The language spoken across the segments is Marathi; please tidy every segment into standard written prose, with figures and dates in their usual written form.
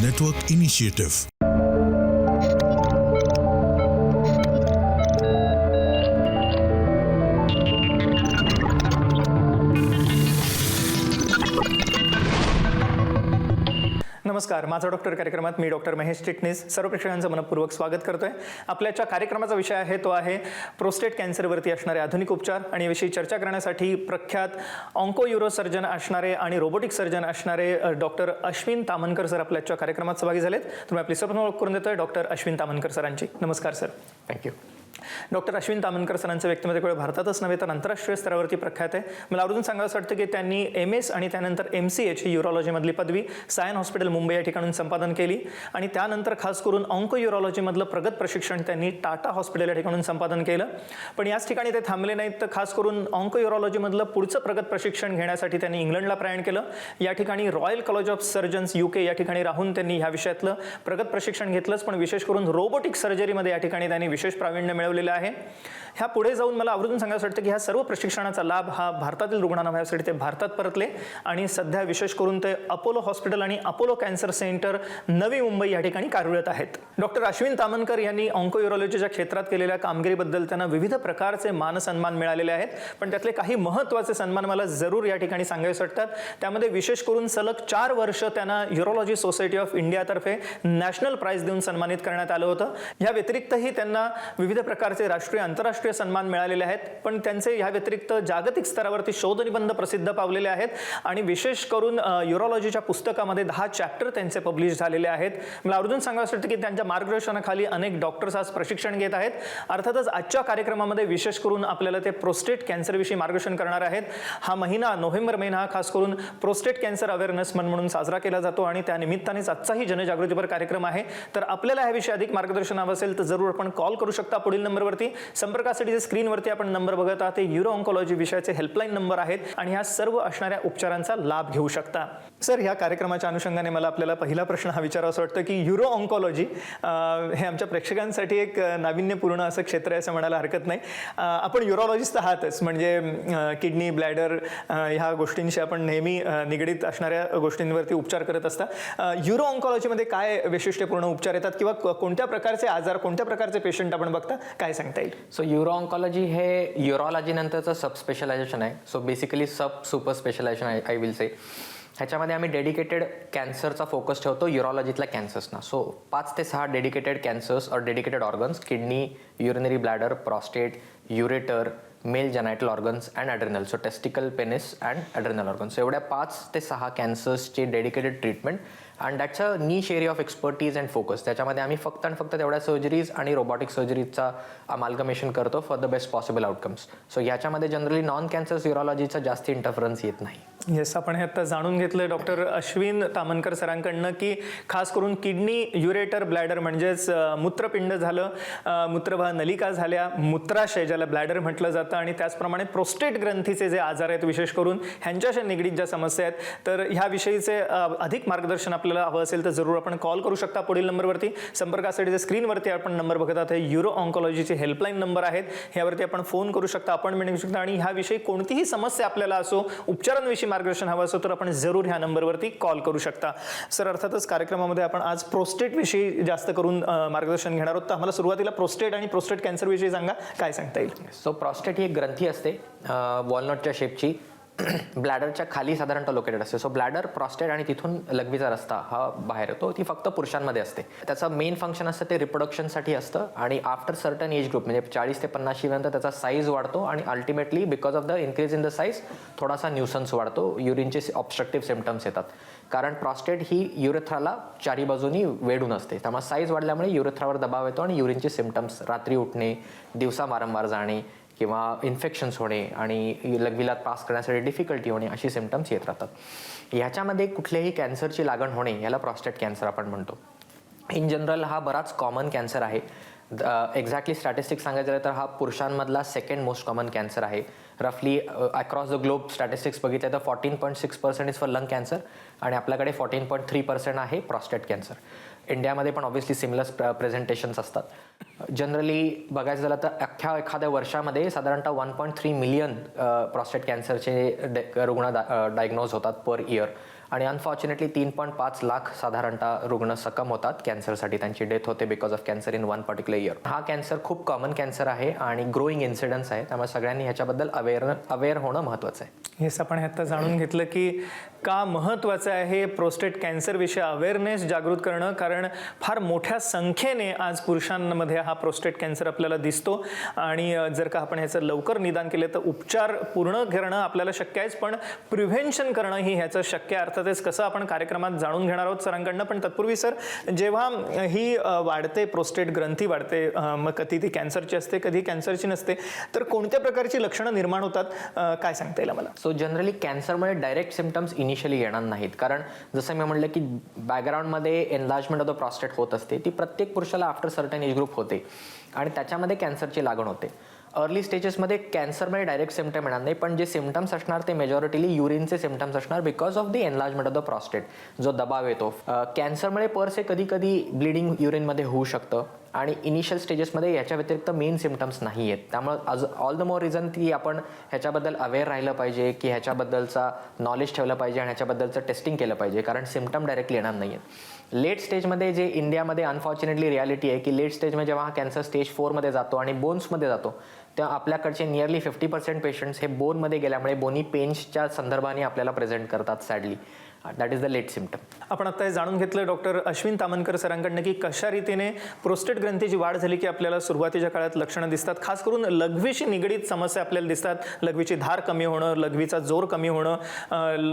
Network Initiative. नमस्कार, माझा डॉक्टर कार्यक्रमात मी डॉक्टर महेश चिटणीस सर्व प्रेक्षकांचं मनपूर्वक स्वागत करतोय. आपल्याच्या कार्यक्रमाचा विषय आहे तो आहे प्रोस्टेट कॅन्सरवरती असणारे आधुनिक उपचार आणि याविषयी चर्चा करण्यासाठी प्रख्यात ऑन्को सर्जन असणारे आणि रोबोटिक सर्जन असणारे डॉक्टर अश्विन तामनकर सर आपल्याच्या कार्यक्रमात सहभागी झालेत. तुम्ही आपली सर्व ओळख करून देतोय डॉक्टर अश्विन तामनकर सरांची. नमस्कार sir. Thank you. Doctor Ashwin Tamankar सरांचं व्यक्तिमत्व केवळ भारतातच नव्हे तर आंतरराष्ट्रीय स्तरावरती प्रख्यात आहे. मला आवर्जून सांगायचं वाटतं की त्यांनी MS आणि त्यानंतर MCH ही युरोलॉजीमधली पदवी सायन हॉस्पिटल मुंबई या ठिकाणून संपादन केली आणि त्यानंतर खास करून ऑन्को युरोलॉजीमधलं प्रगत प्रशिक्षण त्यांनी टाटा हॉस्पिटल या ठिकाणून संपादन केलं. पण याच ठिकाणी ते थांबले नाहीत, तर खास करून ऑन्को युरोलॉजीमधलं पुढचं प्रगत प्रशिक्षण घेण्यासाठी त्यांनी इंग्लंडला प्रयाण केलं. या ठिकाणी royal college of surgeons UK या ठिकाणी राहून त्यांनी ह्या विषयातलं प्रगत प्रशिक्षण घेतलंच, पण विशेष करून रोबोटिक सर्जरीमध्ये या ठिकाणी त्यांनी विशेष प्रावीण्य मिळवलेलं आहे. ह्या पुढे जाऊन मला आवर्जून सांगायचं वाटतं की ह्या सर्व प्रशिक्षणाचा लाभ हा भारतातील रुग्णांना व्हायसाठी ते भारतात परतले आणि सध्या विशेष करून ते अपोलो हॉस्पिटल आणि Apollo cancer centre Navi Mumbai या ठिकाणी कार्यरत आहेत. डॉक्टर अश्विन तामनकर यांनी ऑन्को युरोलॉजीच्या क्षेत्रात केलेल्या कामगिरीबद्दल त्यांना विविध प्रकारचे मानसन्मान मिळालेले आहेत, पण त्यातले काही महत्त्वाचे सन्मान मला जरूर या ठिकाणी सांगायचे वाटतात. त्यामध्ये विशेष करून सलग 4 वर्ष त्यांना युरोलॉजी सोसायटी ऑफ इंडियातर्फे नॅशनल प्राइज देऊन सन्मानित करण्यात आलं होतं. या व्यतिरिक्तही त्यांना विविध प्रकारचे राष्ट्रीय आंतरराष्ट्रीय सन्मान मिळालेले आहेत, पण त्यांचे ह्या व्यतिरिक्त जागतिक स्तरावरती शोधनिबंध प्रसिद्ध पावलेले आहेत आणि विशेष करून युरोलॉजीच्या पुस्तकामध्ये 10 चॅप्टर त्यांचे पब्लिश झालेले आहेत. मला आवर्जून सांगायचं वाटतं की त्यांच्या मार्गदर्शनाखाली अनेक डॉक्टर्स आज प्रशिक्षण घेत आहेत. अर्थातच आजच्या कार्यक्रमामध्ये विशेष करून आपल्याला ते प्रोस्टेट कॅन्सरविषयी मार्गदर्शन करणार आहेत. हा महिना नोव्हेंबर महिना खास करून प्रोस्टेट कॅन्सर अवेअरनेस मंथ म्हणून साजरा केला जातो आणि त्या निमित्तानेच आजचाही जनजागृतीपर कार्यक्रम आहे. तर आपल्याला ह्याविषयी अधिक मार्गदर्शन हवं असेल तर जरूर आपण कॉल करू शकता पुढील नंबरवरती. संपर्कासाठी स्क्रीनवरती आपण नंबर बघत आहात ते यूरो ऑन्कोलॉजी विषयाचे हेल्पलाईन नंबर आहेत आणि ह्या सर्व असणाऱ्या उपचारांचा लाभ घेऊ शकता. सर, ह्या कार्यक्रमाच्या अनुषंगाने मला आपल्याला पहिला प्रश्न हा विचारावा वाटतं की यूरो ऑन्कोलॉजी हे आमच्या प्रेक्षकांसाठी एक नाविन्यपूर्ण असं क्षेत्र आहे असं म्हणायला हरकत नाही. आपण युरोलॉजिस्ट आहातच, म्हणजे किडनी, ब्लॅडर ह्या गोष्टींशी आपण नेहमी निगडीत असणाऱ्या गोष्टींवरती उपचार करत असता. यूरो ऑन्कोलॉजीमध्ये काय वैशिष्ट्यपूर्ण उपचार येतात किंवा कोणत्या प्रकारचे आजार, कोणत्या प्रकारचे पेशंट आपण बघता, काय सांगता येईल? सो यूरो ऑन्कॉलॉजी हे युरोलॉजी नंतरचं सब स्पेशलायझेशन आहे. So basically sub super specialisation I will say. ह्याच्यामध्ये आम्ही डेडिकेटेड कॅन्सरचा फोकस ठेवतो युरोलॉजीतल्या कॅन्सर्सना. सो 5 ते 6 डेडिकेटेड कॅन्सर्स और dedicated organs, kidney, urinary bladder, prostate, ureter, male genital organs and adrenal. So testicle, penis and adrenal organs. एवढ्या 5 ते 6 कॅन्सर्सचे dedicated treatment and that's a niche area of expertise and focus. त्याच्यामध्ये आम्ही फक्त आणि फक्त तेवढ्या सर्जरीज आणि रोबोटिक सर्जरीचा अमाल्गमेशन करतो for the best possible outcomes. So ह्याच्यामध्ये जनरली नॉन कॅन्सर्स युरोलॉजीचा जास्त इंटरफरन्स येत नाही. येस, आपण हे आता जाणून घेतलं डॉक्टर अश्विन तामनकर सरांकडनं की खास करून किडनी, युरेटर, ब्लॅडर म्हणजेच मूत्रपिंड झालं, मूत्रवाह नलिका झाल्या, मूत्राशय ज्याला ब्लॅडर म्हटलं जातं, आणि त्याचप्रमाणे प्रोस्टेट ग्रंथीचे जे आजार आहेत विशेष करून ह्यांच्याशी निगडीत ज्या समस्या आहेत, तर ह्याविषयीचे अधिक मार्गदर्शन आपल्याला हवं असेल तर जरूर आपण कॉल करू शकता पुढील नंबरवरती. संपर्कासाठी जे स्क्रीनवरती आपण नंबर बघत आहात हे यूरो ऑन्कोलॉजीचे हेल्पलाईन नंबर आहेत. ह्यावरती आपण फोन करू शकता, अपॉइंटमेंट घेऊ शकता आणि ह्याविषयी कोणतीही समस्या आपल्याला असो, उपचारांविषयी मार्गदर्शन हवं असो तर आपण जरूर ह्या नंबरवरती कॉल करू शकता. सर, अर्थातच कार्यक्रमामध्ये आपण आज प्रोस्टेट विषयी जास्त करून मार्गदर्शन घेणार आहोत, तर आम्हाला सुरुवातीला प्रोस्टेट आणि प्रोस्टेट कॅन्सर विषयी सांगा, काय सांगता येईल? सो प्रॉस्टेट ही एक ग्रंथी असते वॉलनटच्या शेपची, ब्लॅडरच्या खाली साधारणतः लोकेटेड असते. सो ब्लॅडर, प्रॉस्टेट आणि तिथून लघवीचा रस्ता हा बाहेर येतो. ती फक्त पुरुषांमध्ये असते. त्याचं मेन फंक्शन असतं ते रिप्रोडक्शनसाठी असतं आणि आफ्टर सर्टन एज ग्रुप म्हणजे 40 ते 50 नंतर त्याचा साईज वाढतो आणि ultimately because of the increase in the size थोडासा न्यूसन्स वाढतो, युरिनचे ऑब्स्ट्रक्टिव्ह सिम्पटम्स येतात. कारण प्रॉस्टेट ही युरेथ्राला 4 बाजूनी वेढून असते, त्यामुळे साईज वाढल्यामुळे युरेथ्रावर दबाव येतो आणि युरिनचे सिम्पटम्स, रात्री उठणे, दिवसा वारंवार जाणे किंवा इन्फेक्शन्स होणे आणि लघवीला पास करण्यासाठी डिफिकल्टी होणे अशी सिम्पटम्स येत राहतात. ह्याच्यामध्ये कुठल्याही कॅन्सरची लागण होणे याला प्रॉस्टेट कॅन्सर आपण म्हणतो. इन जनरल हा बराच कॉमन कॅन्सर आहे. एक्झॅक्टली स्टॅटिस्टिक्स सांगायचं झालं तर हा पुरुषांमधला 2nd मोस्ट कॉमन कॅन्सर आहे. रफली अक्रॉस द ग्लोब स्टॅटिस्टिक्स बघितले तर 14.6% इज फॉर लंग कॅन्सर आणि आपल्याकडे 14.3% आहे प्रॉस्टेट कॅन्सर. इंडियामध्ये पण ऑब्व्हियसली सिमिलर प्रेझेंटेशन्स असतात. जनरली बघायचं झालं तर एखाद्या वर्षामध्ये साधारणतः 1.3 मिलियन प्रॉस्टेट कॅन्सरचे रुग्ण डायग्नोज होतात पर इयर आणि अनफॉर्च्युनेटली 3.5 लाख साधारणतः रुग्ण सकम होतात कॅन्सरसाठी, त्यांची डेथ होते because of cancer in one particular year. हा कॅन्सर खूप कॉमन कॅन्सर आहे आणि ग्रोईंग इन्सिडन्स आहे, त्यामुळे सगळ्यांनी ह्याच्याबद्दल अवेअर होणं महत्त्वाचं आहे. हेच आपण आता जाणून घेतलं की का महत्त्वाचं आहे प्रोस्टेट कॅन्सरविषयी अवेअरनेस जागृत करणं, कारण फार मोठ्या संख्येने आज पुरुषांमध्ये हा प्रोस्टेट कॅन्सर आपल्याला दिसतो आणि जर का आपण ह्याचं लवकर निदान केलं तर उपचार पूर्ण करणं आपल्याला शक्य आहेच, पण प्रिव्हेन्शन करणं ही ह्याचं शक्य आहे. अर्थातच कसं आपण कार्यक्रमात जाणून घेणार आहोत सरांकडनं, पण तत्पूर्वी सर, जेव्हा ही वाढते प्रोस्टेट ग्रंथी वाढते, मग कधी ती कॅन्सरची असते कधी कॅन्सरची नसते, तर कोणत्या प्रकारची लक्षणं निर्माण होतात, काय सांगता येईल मला? सो जनरली कॅन्सरमुळे डायरेक्ट सिम्पटम्स इनिशियली येणार नाहीत, कारण जसं मी म्हटलं की बॅकग्राऊंडमध्ये एनलार्जमेंट ऑफ द प्रॉस्टेट होत असते, ती प्रत्येक पुरुषाला आफ्टर सर्टन एज ग्रुप होते आणि त्याच्यामध्ये कॅन्सरची लागण होते. अर्ली स्टेजेसमध्ये कॅन्सरमध्ये डायरेक्ट सिम्पटम येणार नाही, पण जे सिम्पटम्स असणार ते मेजॉरिटीली युरिनचे सिम्पटम्स असणार because of the enlargement of the prostate, जो दबाव येतो. कॅन्सरमुळे परसे कधी कधी ब्लिडिंग युरिनमध्ये होऊ शकतं आणि इनिशियल स्टेजेसमध्ये याच्या व्यतिरिक्त मेन सिम्पटम्स नाही आहेत. त्यामुळे ऑल द मोर रिझन की आपण ह्याच्याबद्दल अवेअर राहिलं पाहिजे, की ह्याच्याबद्दलचा नॉलेज ठेवलं पाहिजे आणि ह्याच्याबद्दलचं टेस्टिंग केलं पाहिजे, कारण सिम्पटम डायरेक्टली येणार नाही आहेत. लेट स्टेजमध्ये जे इंडियामध्ये अनफॉर्च्युनेटली रियालिटी आहे की लेट स्टेजमध्ये जेव्हा हा कॅन्सर स्टेज 4मध्ये जातो आणि बोन्समध्ये जातो, तेव्हा आपल्याकडचे नियरली 50% पेशंट्स हे बोनमध्ये गेल्यामुळे बोनी पेन्सच्या संदर्भाने आपल्याला प्रेझेंट करतात sadly. That is the late symptom. आपण आता हे जाणून घेतलं डॉक्टर अश्विन तामनकर सरांकडनं की कशा रीतीने प्रोस्टेट ग्रंथीची वाढ झाली की आपल्याला सुरुवातीच्या काळात लक्षणं दिसतात. खास करून लघवीशी निगडीत समस्या आपल्याला दिसतात. लघवीची धार कमी होणं, लघवीचा जोर कमी होणं,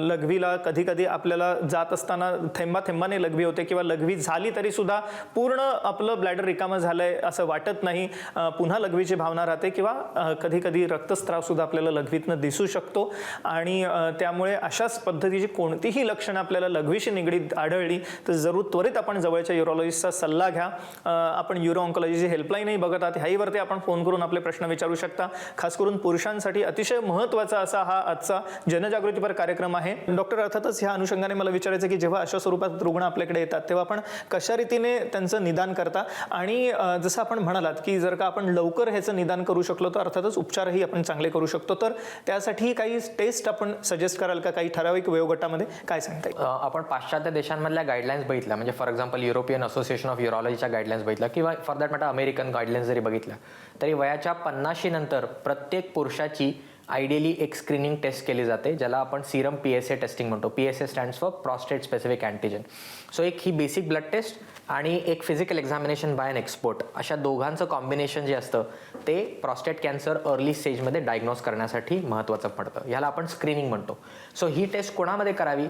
लघवीला कधी कधी आपल्याला जात असताना थेंबाथेंबाने लघवी होते किंवा लघवी झाली तरी सुद्धा पूर्ण आपलं ब्लॅडर रिकामं झालंय असं वाटत नाही, पुन्हा लघवीची भावना राहते किंवा कधी कधी रक्तस्राव सुद्धा आपल्याला लघवीतनं दिसू शकतो. आणि त्यामुळे अशाच पद्धतीची कोणतीही लक्षणं आपल्याला लघवीशी निगडीत आढळली तर जरूर त्वरित आपण जवळच्या युरोलॉजिस्टचा सल्ला घ्या. आपण युरो ऑन्कोलॉजीची हेल्पलाईनही बघत आहात, ह्याहीवरती आपण फोन करून आपले प्रश्न विचारू शकता. खास करून पुरुषांसाठी अतिशय महत्त्वाचा असा हा आजचा जनजागृतीपर कार्यक्रम आहे. डॉक्टर, अर्थातच ह्या अनुषंगाने मला विचारायचं की जेव्हा अशा स्वरूपात रुग्ण आपल्याकडे येतात तेव्हा आपण कशा रीतीने त्यांचं निदान करता, आणि जसं आपण म्हणालात की जर का आपण लवकर ह्याचं निदान करू शकलो तर अर्थातच उपचारही आपण चांगले करू शकतो, तर त्यासाठी काही टेस्ट आपण सजेस्ट कराल का काही ठराविक वयोगटामध्ये, काय सांगता येईल? आपण पाश्चात्य देशांमधल्या गाईडलाईन्स बघितल्या, म्हणजे for example European association of युरोलॉजीच्या गाईडलाईन्स बघितल्या किंवा for that matter American guidelines जरी बघितल्या, तरी वयाच्या 50 नंतर प्रत्येक पुरुषाची आयडियली एक स्क्रीनिंग टेस्ट केली जाते, ज्याला आपण सिरम PSA टेस्टिंग म्हणतो. PSA stands for prostate specific antigen. So एक ही बेसिक ब्लड टेस्ट आणि एक physical examination by an expert, अशा दोघांचं कॉम्बिनेशन जे असतं ते प्रॉस्टेट कॅन्सर अर्ली स्टेजमध्ये डायग्नोज करण्यासाठी महत्त्वाचं पडतं. ह्याला आपण स्क्रीनिंग म्हणतो. सो ही टेस्ट कोणामध्ये करावी?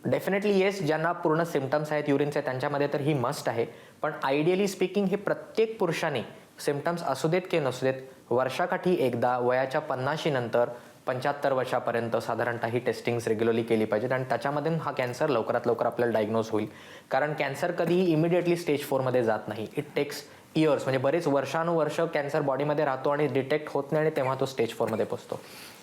डेफिनेटली येस, ज्यांना पूर्ण सिम्पटम्स आहेत युरिनचे त्यांच्यामध्ये तर ही मस्ट आहे, पण आयडियली स्पीकिंग हे प्रत्येक पुरुषाने सिम्पटम्स असू देत की नसू देत वर्षाकाठी एकदा वयाच्या 50 नंतर 75 वर्षापर्यंत साधारणतः ही टेस्टिंग्स रेग्युलरली केली पाहिजेत आणि त्याच्यामध्ये हा कॅन्सर लवकरात लवकर आपल्याला डायग्नोज होईल. कारण कॅन्सर कधीही इमिडिएटली स्टेज 4मध्ये जात नाही. इट टेक्स इयर्स, म्हणजे बरेच वर्षानुवर्ष कॅन्सर बॉडीमध्ये राहतो आणि डिटेक्ट होत नाही आणि तेव्हा तो स्टेज 4मध्ये पोहोचतो.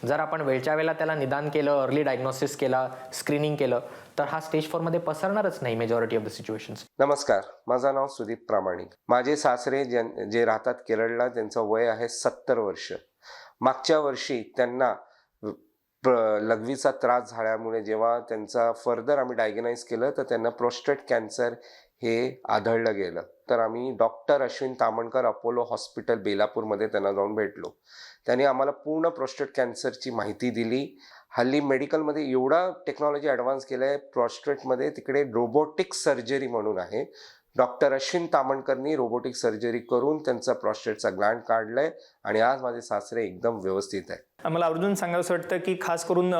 जर आपण वेळच्या वेळेला त्याला निदान केलं, अर्ली डायग्नोसिस केला, स्क्रीनिंग केलं, तर हा स्टेज 4मध्ये पसरणारच नाही मेजॉरिटी ऑफ द सिच्युएशन्स. नमस्कार, माझं नाव सुदीप प्रामाणिक. माझे सासरे जे राहतात केरळला, त्यांचं वय आहे 70 वर्ष. मागच्या वर्षी त्यांना लघवीचा त्रास झाल्यामुळे जेव्हा त्यांचा फर्दर आम्ही डायग्नाइज केलं तर त्यांना प्रोस्टेट कॅन्सर हे आढळलं गेलं. तर आम्ही doctor Ashwin Tamankar Apollo hospital बेलापूरमध्ये त्यांना जाऊन भेटलो. त्यांनी आम्हाला पूर्ण प्रोस्टेट कॅन्सरची माहिती दिली. हल्ली मेडिकलमध्ये एवढा टेक्नॉलॉजी ॲडव्हान्स केलं आहे प्रोस्टेटमध्ये, तिकडे रोबोटिक सर्जरी म्हणून आहे. डॉक्टर अश्विन तामणकरनी रोबोटिक सर्जरी करून त्यांचा प्रोस्टेटचा ग्लँड काढलाय आणि आज माझे सासरे एकदम व्यवस्थित आहे. मला आवर्जून सांगावंसं वाटतं की खास करून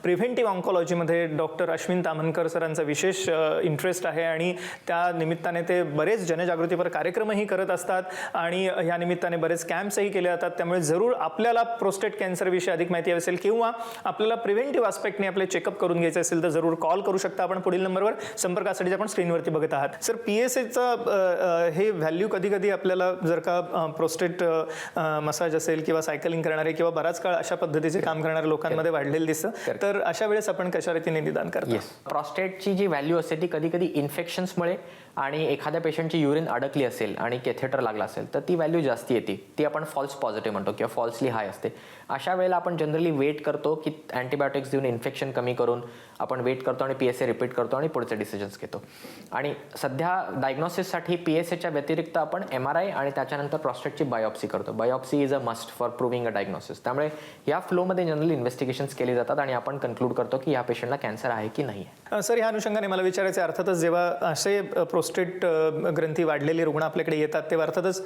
प्रिव्हेंटिव्ह ऑन्कॉलॉजीमध्ये डॉक्टर अश्विन तामणकर सरांचा विशेष इंटरेस्ट आहे आणि त्या निमित्ताने ते बरेच जनजागृतीपर कार्यक्रमही करत असतात आणि ह्या निमित्ताने बरेच कॅम्प्सही केले जातात. त्यामुळे जरूर आपल्याला प्रोस्टेट कॅन्सरविषयी अधिक माहिती असेल किंवा आपल्याला प्रिव्हेंटिव्ह आस्पेक्टने आपले चेकअप करून घ्यायचे असेल तर जरूर कॉल करू शकता. आपण पुढील नंबरवर संपर्कासाठी आपण स्क्रीनवरती बघत आहात. सर, PSAचा हे व्हॅल्यू कधी कधी आपल्याला जर का प्रोस्टेट मसाज असेल किंवा सायकलिंग करणारे किंवा बराच काळ अशा पद्धतीचे काम करणाऱ्या लोकांमध्ये वाढलेलं दिसतं, तर अशा वेळेस आपण कशा रीतीने निदान करतो? प्रॉस्टेटची जी व्हॅल्यू असते ती कधी कधी इन्फेक्शन्समुळे आणि एखाद्या पेशंटची युरिन अडकली असेल आणि कॅथेटर लागला असेल तर ती व्हॅल्यू जास्ती येते, ती आपण फॉल्स पॉझिटिव्ह म्हणतो किंवा फॉल्सली हाय असते. अशा वेळेला आपण जनरली वेट करतो की अँटीबायोटिक्स देऊन इन्फेक्शन कमी करून आपण वेट करतो आणि PSA रिपीट करतो आणि पुढचे डिसिजन्स घेतो. आणि सध्या डायग्नोसिससाठी PSAच्या व्यतिरिक्त आपण MRI आणि त्याच्यानंतर प्रॉस्टेटची बायोप्सी करतो. Biopsy is a must for proving a diagnosis. त्यामुळे या फ्लोमध्ये जनरली इन्व्हेस्टिगेशन्स केली जातात आणि आपण कन्क्लूड करतो की या पेशंटला कॅन्सर आहे की नाही आहे. सर, ह्या अनुषंगाने मला विचारायचं आहे, अर्थातच जेव्हा असे प्रोस्टेट ग्रंथी वाढलेले रुग्ण आपल्याकडे येतात तेव्हा अर्थातच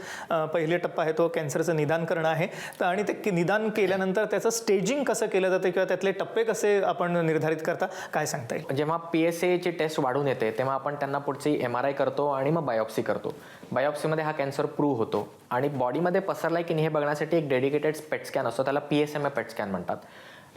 पहिले टप्पा आहे तो कॅन्सरचं निदान करणं आहे. तर आणि ते निदान केल्यानंतर त्याचं स्टेजिंग कसं केलं जातं किंवा त्यातले टप्पे कसे आपण निर्धारित करता, काय सांगता येईल? जेव्हा PSAची टेस्ट वाढून येते तेव्हा आपण त्यांना पुढची MRI करतो आणि मग बायोप्सी करतो. बायोप्सीमध्ये हा कॅन्सर प्रूव्ह होतो आणि बॉडीमध्ये पसरलाय की नाही हे बघण्यासाठी एक डेडिकेटेड पेट स्कॅन असतो, त्याला PSMA पेट स्कॅन म्हणतात.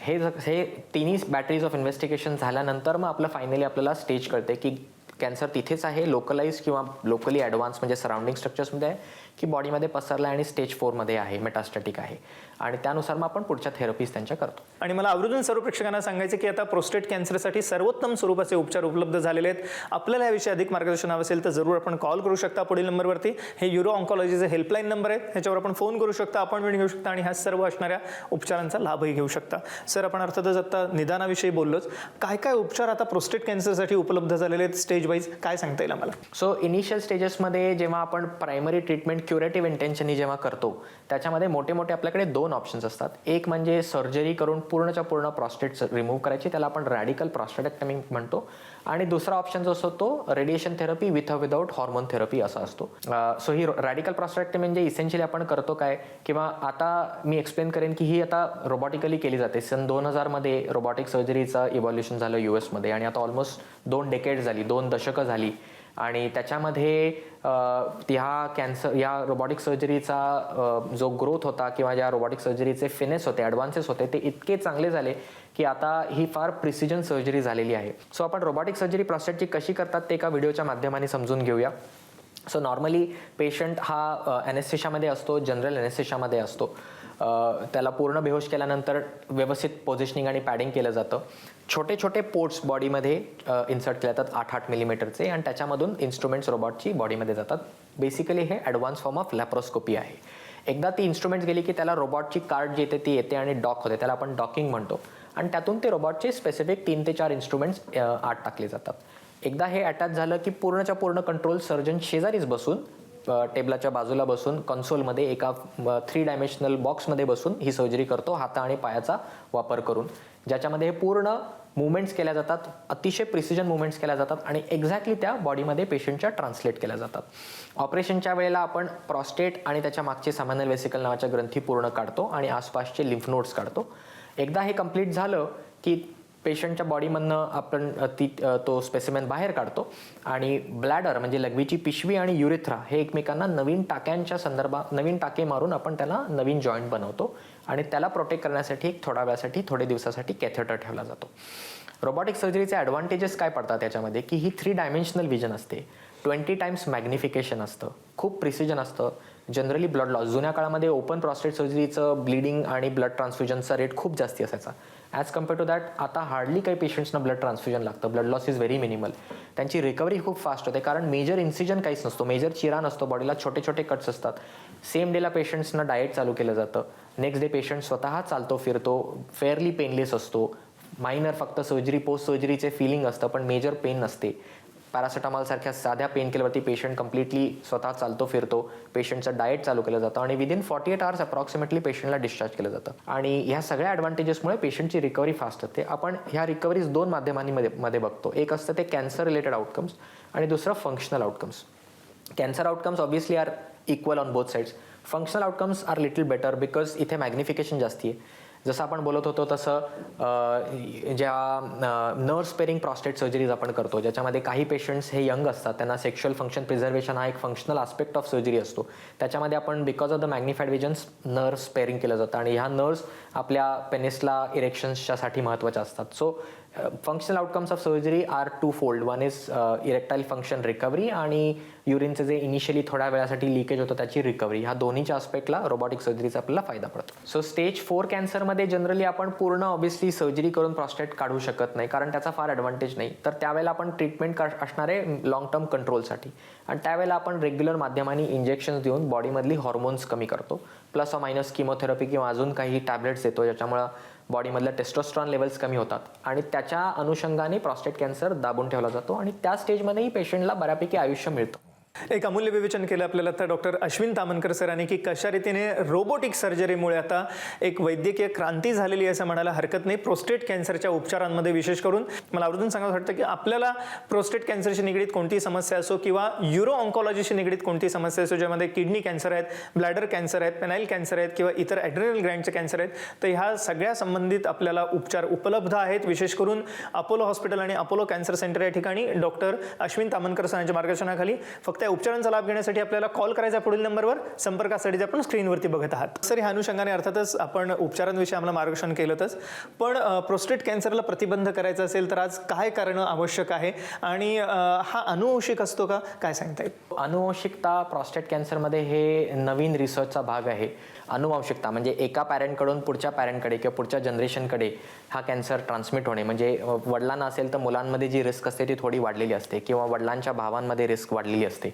हे तिन्ही बॅटरीज ऑफ इन्व्हेस्टिगेशन झाल्यानंतर मग आपलं फायनली आपल्याला स्टेज कळते की कॅन्सर तिथेच आहे, लोकलाइज किंवा लोकली ॲडव्हान्स म्हणजे सराउंडिंग स्ट्रक्चर्समध्ये आहे, की बॉडीमध्ये पसरला आणि स्टेज 4मध्ये आहे, मेटास्टॅटिक आहे. आणि त्यानुसार मग आपण पुढच्या थेरपीज त्यांच्या करतो. आणि मला आवर्जून सर्व प्रेक्षकांना सांगायचं की आता प्रोस्टेट कॅन्सरसाठी सर्वोत्तम स्वरूपाचे उपचार उपलब्ध झालेले आहेत. आपल्याला याविषयी अधिक मार्गदर्शन हवं असेल तर जरूर आपण कॉल करू शकता पुढील नंबरवरती. हे यूरो ऑन्कॉलॉजीचे हेल्पलाईन नंबर आहेत, ह्याच्यावर आपण फोन करू शकता, अपॉइंटमेंट घेऊ शकता आणि ह्या सर्व असणाऱ्या उपचारांचा लाभही घेऊ शकता. सर, आपण अर्थातच आता निदानाविषयी बोललोच, काय काय उपचार आता प्रोस्टेट कॅन्सरसाठी उपलब्ध झालेले आहेत स्टेज वाईज, काय सांगता येईल आम्हाला? सो इनिशियल स्टेजेसमध्ये जेव्हा आपण प्रायमरी ट्रीटमेंट क्युरेटिव्ह इंटेन्शननी जेव्हा करतो त्याच्यामध्ये मोठे मोठे आपल्याकडे 2 ऑप्शन्स असतात. एक म्हणजे सर्जरी करून पूर्णच्या पूर्ण प्रॉस्टेट रिमूव्ह करायची, त्याला आपण रॅडिकल प्रॉस्टेटेक्टमी म्हणतो. आणि दुसरा ऑप्शन जो असतो तो radiation therapy with without hormone therapy असा असतो. सो ही रॅडिकल प्रॉस्टेक्टमी म्हणजे इसेन्शियली आपण करतो काय, किंवा आता मी एक्सप्लेन करेन की ही आता रोबॉटिकली केली जाते. सन 2000मध्ये रोबॉटिक सर्जरीचं इव्हॉल्युशन झालं US मध्ये आणि आता ऑलमोस्ट 2 डेकेड झाली, 2 दशकं झाली. आणि त्याच्यामध्ये या रोबॉटिक सर्जरीचा जो ग्रोथ होता किंवा ज्या रोबॉटिक सर्जरीचे फिनेस होते, ॲडव्हान्सेस होते, ते इतके चांगले झाले की आता ही फार प्रिसिजन सर्जरी झालेली आहे. सो आपण रोबॉटिक सर्जरी प्रॉस्टेटची कशी करतात ते एका व्हिडिओच्या माध्यमाने समजून घेऊया. सो नॉर्मली पेशंट हा ॲनेस्थेशियामध्ये असतो, जनरल ॲनेस्थेशियामध्ये असतो. त्याला पूर्ण बेहोश केल्यानंतर व्यवस्थित पोझिशनिंग आणि पॅडिंग केलं जातं. छोटे छोटे पोर्ट्स बॉडीमध्ये इन्सर्ट केले जातात 8-8 मिलीमीटरचे आणि त्याच्यामधून इन्स्ट्रुमेंट्स रोबॉटची बॉडीमध्ये जातात. बेसिकली हे ॲडव्हान्स फॉर्म ऑफ लॅप्रोस्कोपी आहे. एकदा ती इन्स्ट्रुमेंट्स गेली की त्याला रोबॉटची कार्ड जी येते ती येते आणि डॉक होते, त्याला आपण डॉकिंग म्हणतो. आणि त्यातून ते रोबॉटचे स्पेसिफिक 3 ते 4 इन्स्ट्रुमेंट्स आत टाकले जातात. एकदा हे अटॅच झालं की पूर्णच्या पूर्ण कंट्रोल सर्जन शेजारीच बसून टेबलाच्या बाजूला बसून कन्सोलमध्ये एका 3 डायमेन्शनल बॉक्समध्ये बसून ही सर्जरी करतो, हाता आणि पायाचा वापर करून, ज्याच्यामध्ये हे पूर्ण मुवमेंट्स केल्या जातात, अतिशय प्रिसिजन मुवमेंट्स केल्या जातात आणि एक्झॅक्टली त्या बॉडीमध्ये पेशंटच्या ट्रान्सलेट केल्या जातात. ऑपरेशनच्या वेळेला आपण प्रॉस्टेट आणि त्याच्या मागचे सामान्य वेसिकल नावाच्या ग्रंथी पूर्ण काढतो आणि आसपासचे लिम्फ नोड्स काढतो. एकदा हे कंप्लीट झालं की पेशंटच्या बॉडीमधनं आपण तो स्पेसिमेन बाहेर काढतो आणि ब्लॅडर म्हणजे लघवीची पिशवी आणि युरेथ्रा हे एकमेकांना नवीन टाक्यांच्या संदर्भात नवीन टाके मारून आपण त्याला नवीन जॉईंट बनवतो आणि त्याला प्रोटेक्ट करण्यासाठी थोड्या वेळासाठी थोडे दिवसासाठी कॅथेटर ठेवला जातो. रोबॉटिक सर्जरीचे ॲडव्हान्टेजेस काय पडतात त्याच्यामध्ये की ही 3 डायमेन्शनल विजन असते, 20 टाइम्स मॅग्निफिकेशन असतं, खूप प्रिसिजन असतं. जनरली ब्लड लॉस, जुन्या काळामध्ये ओपन प्रॉस्टेट सर्जरीचं ब्लिडिंग आणि ब्लड ट्रान्सफ्युजनचा रेट खूप जास्ती असायचा. ॲज कम्पेअर टू दॅट आता हार्डली काही पेशंट्सना ब्लड ट्रान्सफ्युजन लागतं, blood loss is very minimal. त्यांची रिकव्हरी खूप फास्ट होते कारण मेजर इन्सिजन काहीच नसतो, मेजर चिरा नसतो बॉडीला, छोटे छोटे कट्स असतात. सेम डेला पेशंट्सना डाएट चालू केलं जातं. नेक्स्ट डे पेशंट स्वतः चालतो फिरतो, फेअरली पेनलेस असतो. मायनर फक्त सर्जरी पोस्ट सर्जरीचे फिलिंग असतं पण मेजर पेन नसते. पॅरासिटामॉल सारख्या साध्या पेन किलरवरती पेशंट कम्प्लिटली स्वतः चालतो फिरतो, पेशंटचं डाएट चालू केलं जातं आणि विदिन 48 आवर्स अप्रॉक्सिमेटली पेशंटला डिस्चार्ज केलं जातं. आणि ह्या सगळ्या ॲडव्हान्टेजेसमुळे पेशंटची रिकव्हरी फास्ट होते. आपण ह्या रिकव्हरीज 2 माध्यमांमध्ये बघतो. एक असतं ते कॅन्सर रिलेटेड आउटकम्स आणि दुसरं functional outcomes. Cancer outcomes obviously are equal on both sides. Functional outcomes are little better because इथे मॅग्निफिकेशन जास्ती आहे. जसं आपण बोलत होतो तसं ज्या नर्व स्पेरिंग प्रॉस्टेट सर्जरीज आपण करतो, ज्याच्यामध्ये काही पेशंट्स हे यंग असतात, त्यांना सेक्शुअल फंक्शन प्रिझर्वेशन हा एक फंक्शनल आस्पेक्ट ऑफ सर्जरी असतो. त्याच्यामध्ये आपण because of the magnified visions nerve sparing केलं जातं आणि ह्या नर्व्स आपल्या पेनिसला इरेक्शन्सच्यासाठी महत्त्वाच्या असतात. So functional outcomes of surgery are two fold. One is erectile function recovery आणि युरिनचं जे इनिशियली थोड्या वेळासाठी लिकेज होतं त्याची रिकव्हरी. ह्या दोन्हीच्या आस्पेक्टला रोबोटिक सर्जरीचा आपल्याला फायदा पडतो. सो स्टेज 4 कॅन्सरमध्ये जनरली आपण पूर्ण ऑब्व्हियसली सर्जरी करून प्रॉस्टेट काढू शकत नाही, कारण त्याचा फार ॲडव्हान्टेज नाही. तर त्यावेळेला आपण ट्रीटमेंट असणारे लॉंग टर्म कंट्रोलसाठी, आणि त्यावेळेला आपण रेग्युलर माध्यमांनी इंजेक्शन्स देऊन बॉडीमधली हॉर्मोन्स कमी करतो, प्लस ऑर मायनस किमोथेरपी किंवा अजून काही टॅबलेट्स देतो ज्याच्यामुळं बॉडीमधलं टेस्टोस्टेरॉन लेवल्स कमी होतात, आणि त्याच्या अनुषंगाने प्रॉस्टेट कॅन्सर दाबून ठेवला जातो आणि त्या स्टेजमध्येही पेशंटला बऱ्यापैकी आयुष्य मिळतं. एक अमूल्य विवेचन केलं आपल्याला आता डॉक्टर अश्विन तामनकर सरांनी की कशा रीतीने रोबोटिक सर्जरीमुळे आता एक वैद्यकीय क्रांती झालेली आहे असं म्हणायला हरकत नाही प्रोस्टेट कॅन्सरच्या उपचारांमध्ये. विशेष करून मला आवर्जून सांगावं वाटतं की आपल्याला प्रोस्टेट कॅन्सरशी निगडीत कोणती समस्या असो किंवा युरो ऑन्कॉलॉजीशी निगडीत कोणती समस्या असो, ज्यामध्ये किडनी कॅन्सर आहेत, ब्लॅडर कॅन्सर आहेत, पेनाइल कॅन्सर आहेत किंवा इतर ॲड्रेनल ग्लँडचे कॅन्सर आहेत, तर ह्या सगळ्या संबंधित आपल्याला उपचार उपलब्ध आहेत. विशेष करून अपोलो हॉस्पिटल आणि अपोलो कॅन्सर सेंटर या ठिकाणी डॉक्टर अश्विन तामनकर सरांच्या मार्गदर्शनाखाली फक्त या उपचारांचा लाभ घेण्यासाठी आपल्याला कॉल करायचा पुढील नंबरवर, संपर्कासाठी आपण स्क्रीनवरती बघत आहात. सर, ह्या अनुषंगाने अर्थातच आपण उपचारांविषयी आम्हाला मार्गदर्शन केलंच, पण प्रोस्टेट कॅन्सरला प्रतिबंध करायचा असेल तर आज काय करणं आवश्यक आहे आणि हा अनुवंशिक असतो का, काय सांगता येईल? अनुवंशिकता प्रॉस्टेट कॅन्सरमध्ये हे नवीन रिसर्चचा भाग आहे. अनुवंशिकता म्हणजे एका पॅरेंटकडून पुढच्या पॅरेंटकडे किंवा पुढच्या जनरेशनकडे हा कॅन्सर ट्रान्समिट होणे, म्हणजे वडिलांना असेल तर मुलांमध्ये जी रिस्क असते ती थोडी वाढलेली असते, किंवा वडिलांच्या भावांमध्ये रिस्क वाढलेली असते,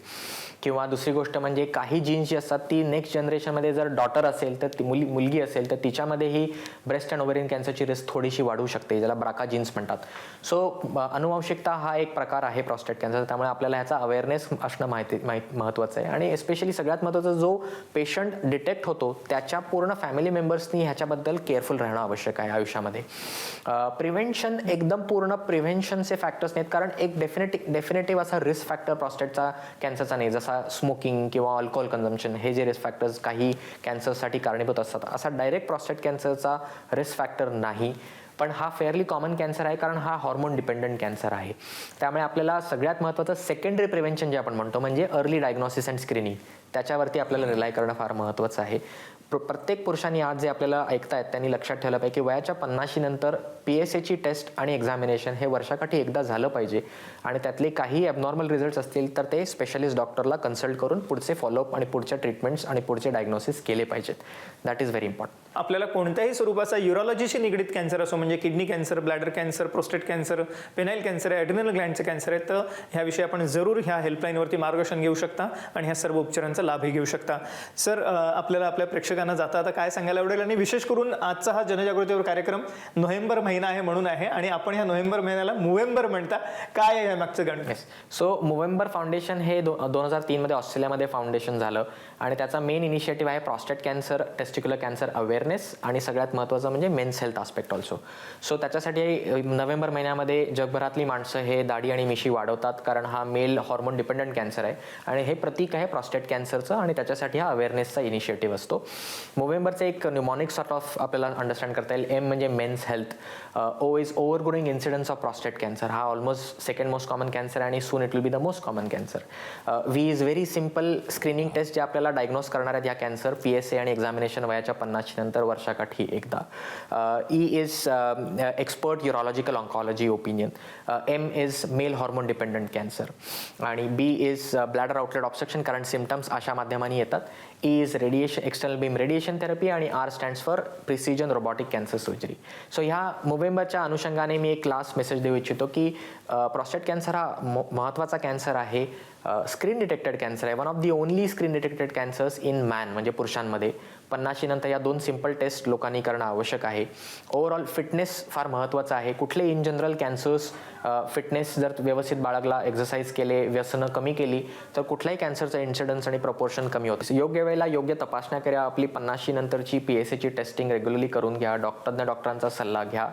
किंवा दुसरी गोष्ट म्हणजे काही जीन्स जी असतात ती नेक्स्ट जनरेशनमध्ये जर डॉटर असेल तर ती मुलगी असेल तर तिच्यामध्येही ब्रेस्ट अँड ओव्हरियन कॅन्सरची रिस्क थोडीशी वाढू शकते, ज्याला ब्राका जीन्स म्हणतात. सो अनुवंशिकता हा एक प्रकार आहे प्रॉस्टेट कॅन्सर, त्यामुळे आपल्याला ह्याचा अवेअरनेस असणं महत्त्वाचं आहे. आणि एस्पेशली सगळ्यात महत्त्वाचं, जो पेशंट डिटेक्ट होतो त्याच्या पूर्ण फॅमिली मेंबर्सनी ह्याच्याबद्दल केअरफुल राहणं आवश्यक आहे आयुष्यामध्ये. प्रिव्हेन्शन एकदम पूर्ण प्रिव्हेन्शनचे फॅक्टर्स नाहीत, कारण एक डेफिनेटिव्ह असा रिस्क फॅक्टर प्रॉस्टेटचा कॅन्सरचा नाही, जसा स्मोकिंग किंवा अल्कोहोल कन्झम्पशन हे जे रिस्क फॅक्टर्स काही कॅन्सरसाठी कारणीभूत असतात, असा डायरेक्ट प्रॉस्टेट कॅन्सरचा रिस्क फॅक्टर नाही. पण हा फेअरली कॉमन कॅन्सर आहे, कारण हा हॉर्मोन डिपेंडंट कॅन्सर आहे. त्यामुळे आपल्याला सगळ्यात महत्त्वाचं सेकंडरी प्रिव्हेन्शन जे आपण म्हणतो, म्हणजे अर्ली डायग्नोसिस अँड स्क्रीनिंग, त्याच्यावरती आपल्याला रिलाय करणं फार महत्त्वाचं आहे. प्रत्येक पुरुषांनी आज जे आपल्याला ऐकतायत त्यांनी लक्षात ठेवलं पाहिजे की वयाच्या 50 नंतर PSAची टेस्ट आणि एक्झामिनेशन हे वर्षाकाठी एकदा झालं पाहिजे, आणि त्यातले काही ॲबनॉर्मल रिझल्ट्स असतील तर ते स्पेशलिस्ट डॉक्टरला कन्सल्ट करून पुढचे फॉलोअप आणि पुढच्या ट्रीटमेंट्स आणि पुढचे डायग्नोसिस केले पाहिजेत. That is very important. आपल्याला कोणत्याही स्वरूपाचा युरोलॉजीशी निगडीत कॅन्सर असो, म्हणजे kidney cancer, bladder cancer, prostate cancer, penile cancer, adrenal ग्लँडचे कॅन्सर आहेत, तर ह्याविषयी आपण जरूर ह्या हेल्पलाईनवरती मार्गदर्शन घेऊ शकता आणि ह्या सर्व उपचारांचा लाभही घेऊ शकता. सर, आपल्याला आपल्या प्रेक्षकांना जाता आता काय सांगायला आवडेल, आणि विशेष करून आजचा हा जनजागृतीवर कार्यक्रम नोव्हेंबर महिना आहे म्हणून आहे, आणि आपण ह्या नोव्हेंबर महिन्याला मूव्हेंबर म्हणता, काय आहे मागचं गणित? सो मूव्हेंबर फाउंडेशन हे 2003 मध्ये ऑस्ट्रेलियामध्ये फाउंडेशन झालं, आणि त्याचा मेन इनिशिएटिव्ह आहे prostate cancer, testicular cancer awareness, आणि सगळ्यात महत्त्वाचं म्हणजे men's health aspect also. So त्याच्यासाठी नोव्हेंबर महिन्यामध्ये जगभरातली माणसं हे दाढी आणि मिशी वाढवतात, कारण हा मेल हॉर्मोन डिपेंडंट कॅन्सर आहे आणि हे प्रतीक आहे प्रॉस्टेट कॅन्सरचं, आणि त्याच्यासाठी हा अवेअरनेसचा इनिशिएटिव्ह असतो. मूव्हेंबरचं एक न्यूमॉनिक सॉर्ट ऑफ आपल्याला अंडरस्टँड करता येईल. एम म्हणजे men's health, O is over growing incidence of prostate cancer, हा almost second most common cancer आणि soon it will be the most common cancer. V is very simple screening test जे आपल्याला डायग्नोज करणार आहेत या कॅन्सर, PSA आणि एक्झामिनेशन वयाच्या 50 नंतर वर्षाकाठी एकदा. E is expert urological oncology opinion. M is male hormone dependent cancer, आणि B is bladder outlet obstruction, कारण सिम्टम्स अशा माध्यमांनी येतात. E is radiation, external beam radiation therapy, आणि R stands for precision robotic cancer surgery. So ह्या मूव्हेंबरच्या अनुषंगाने मी एक लास्ट मेसेज देऊ इच्छितो की प्रॉस्टेट कॅन्सर हा महत्त्वाचा कॅन्सर आहे, स्क्रीन डिटेक्टेड कॅन्सर आहे, one of the only screen detected cancers in man, म्हणजे पुरुषांमध्ये. 50 नंतर या 2 सिम्पल टेस्ट लोकांनी करणं आवश्यक आहे. ओव्हरऑल फिटनेस फार महत्त्वाचं आहे. कुठले इन जनरल कॅन्सर्स फिटनेस जर व्यवस्थित बाळगला, एक्सरसाइज केले, व्यसनं कमी केली तर कुठल्याही कॅन्सरचं इन्सिडन्स आणि प्रपोर्शन कमी होतं. योग्य वेळेला योग्य तपासण्या करा. आपली 50 नंतरची PSAची टेस्टिंग रेग्युलरली करून घ्या. डॉक्टरांचा सल्ला घ्या,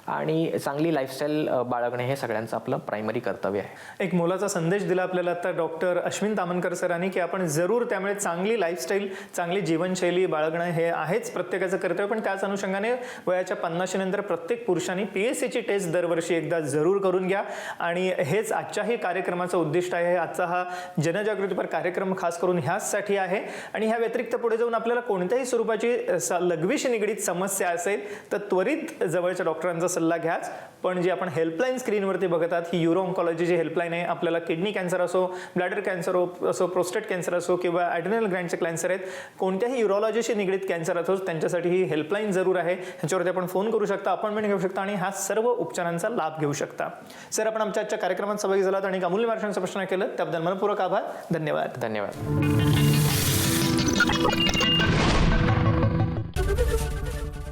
आणि चांगली लाईफस्टाईल बाळगणे हे सगळ्यांचं आपलं प्रायमरी कर्तव्य आहे. एक मोलाचा संदेश दिला आपल्याला आता डॉक्टर अश्विन तामनकर सरांनी की आपण जरूर त्यामुळे चांगली लाईफस्टाईल, चांगली जीवनशैली बाळगणं हे आहेच प्रत्येकाचं कर्तव्य, पण त्याच अनुषंगाने वयाच्या 50 नंतर प्रत्येक पुरुषांनी PSAची टेस्ट दरवर्षी एकदा जरूर करून घ्या. आणि हेच आजच्याही कार्यक्रमाचं उद्दिष्ट आहे. आजचा हा जनजागृतीपर कार्यक्रम खास करून ह्याचसाठी आहे. आणि ह्या व्यतिरिक्त पुढे जाऊन आपल्याला कोणत्याही स्वरूपाची लघवीशी निगडीत समस्या असेल तर त्वरित जवळच्या डॉक्टरांचा सल्ला घ्याच. पण जी आपण हेल्पलाईन स्क्रीनवरती बघतात ही युरो ऑन्कॉलॉजी जी हेल्पलाईन आहे, आपल्याला किडनी कॅन्सर असो, ब्लॅडर कॅन्सर असो, प्रोस्टेट कॅन्सर असो किंवा ॲड्रिनल ग्लँडचे कॅन्सर आहेत, कोणत्याही युरोलॉजीशी निगडीत कॅन्सर असो त्यांच्यासाठी ही हेल्पलाईन जरूर आहे. ह्याच्यावरती आपण फोन करू शकता, अपॉइंटमेंट घेऊ शकता आणि हा सर्व उपचारांचा लाभ घेऊ शकता. सर, आपण आमच्या आजच्या कार्यक्रमात सहभागी झालात आणि अमूल्य मार्गदर्शनाचा प्रश्न केलं त्याबद्दल मनपूर्वक आभार. धन्यवाद.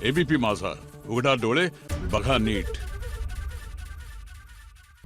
एबीपी माझा, उघडा डोळे बघा नीट.